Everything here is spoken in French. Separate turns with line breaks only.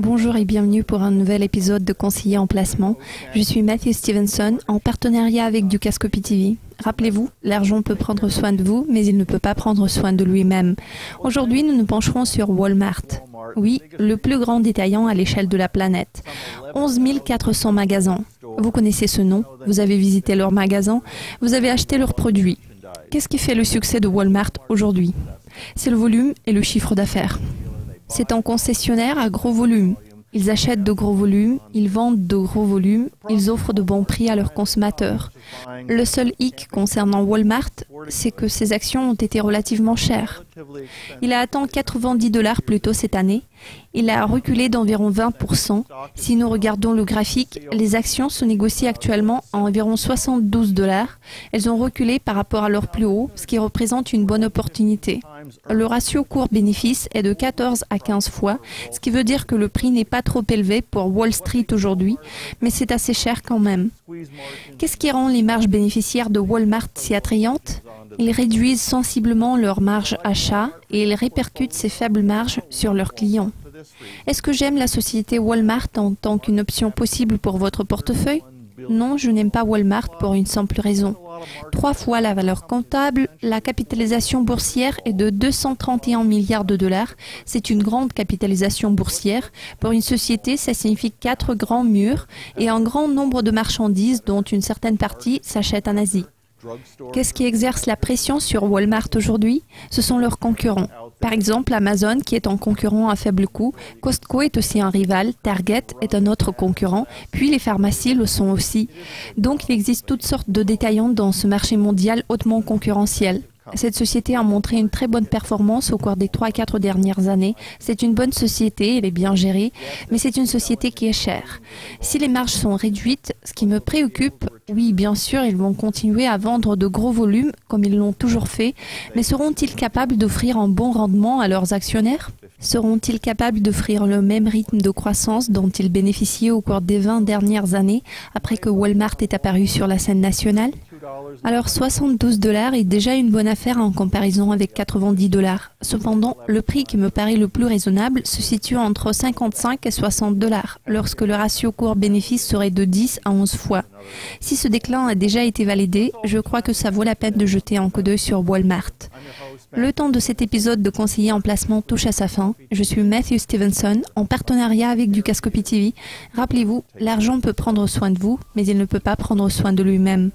Bonjour et bienvenue pour un nouvel épisode de Conseiller en placement. Je suis Matthew Stevenson en partenariat avec Dukascopy TV. Rappelez-vous, l'argent peut prendre soin de vous, mais il ne peut pas prendre soin de lui-même. Aujourd'hui, nous nous pencherons sur Walmart. Oui, le plus grand détaillant à l'échelle de la planète. 11 400 magasins. Vous connaissez ce nom, vous avez visité leurs magasins, vous avez acheté leurs produits. Qu'est-ce qui fait le succès de Walmart aujourd'hui? C'est le volume et le chiffre d'affaires. C'est un concessionnaire à gros volume. Ils achètent de gros volumes, ils vendent de gros volumes, ils offrent de bons prix à leurs consommateurs. Le seul hic concernant Walmart, c'est que ses actions ont été relativement chères. Il a atteint 90 $ plus tôt cette année. Il a reculé d'environ 20%. Si nous regardons le graphique, les actions se négocient actuellement à environ 72 $. Elles ont reculé par rapport à leur plus haut, ce qui représente une bonne opportunité. Le ratio cours-bénéfice est de 14 à 15 fois, ce qui veut dire que le prix n'est pas trop élevé pour Wall Street aujourd'hui, mais c'est assez cher quand même. Qu'est-ce qui rend les marges bénéficiaires de Walmart si attrayantes? Ils réduisent sensiblement leurs marges achats et ils répercutent ces faibles marges sur leurs clients. Est-ce que j'aime la société Walmart en tant qu'une option possible pour votre portefeuille? Non, je n'aime pas Walmart pour une simple raison. 3 fois la valeur comptable, la capitalisation boursière est de 231 milliards de dollars. C'est une grande capitalisation boursière. Pour une société, ça signifie 4 grands murs et un grand nombre de marchandises dont une certaine partie s'achète en Asie. Qu'est-ce qui exerce la pression sur Walmart aujourd'hui? Ce sont leurs concurrents. Par exemple, Amazon, qui est un concurrent à faible coût, Costco est aussi un rival, Target est un autre concurrent, puis les pharmacies le sont aussi. Donc, il existe toutes sortes de détaillants dans ce marché mondial hautement concurrentiel. Cette société a montré une très bonne performance au cours des 3 à 4 dernières années. C'est une bonne société, elle est bien gérée, mais c'est une société qui est chère. Si les marges sont réduites, ce qui me préoccupe, oui, bien sûr, ils vont continuer à vendre de gros volumes, comme ils l'ont toujours fait, mais seront-ils capables d'offrir un bon rendement à leurs actionnaires? Seront-ils capables d'offrir le même rythme de croissance dont ils bénéficiaient au cours des 20 dernières années, après que Walmart est apparu sur la scène nationale? Alors 72 $ est déjà une bonne affaire en comparaison avec 90 $. Cependant, le prix qui me paraît le plus raisonnable se situe entre 55 et 60 $, lorsque le ratio cours-bénéfice serait de 10 à 11 fois. Si ce déclin a déjà été validé, je crois que ça vaut la peine de jeter un coup d'œil sur Walmart. Le temps de cet épisode de Conseiller en placement touche à sa fin. Je suis Matthew Stevenson, en partenariat avec Dukascopy TV. Rappelez-vous, l'argent peut prendre soin de vous, mais il ne peut pas prendre soin de lui-même.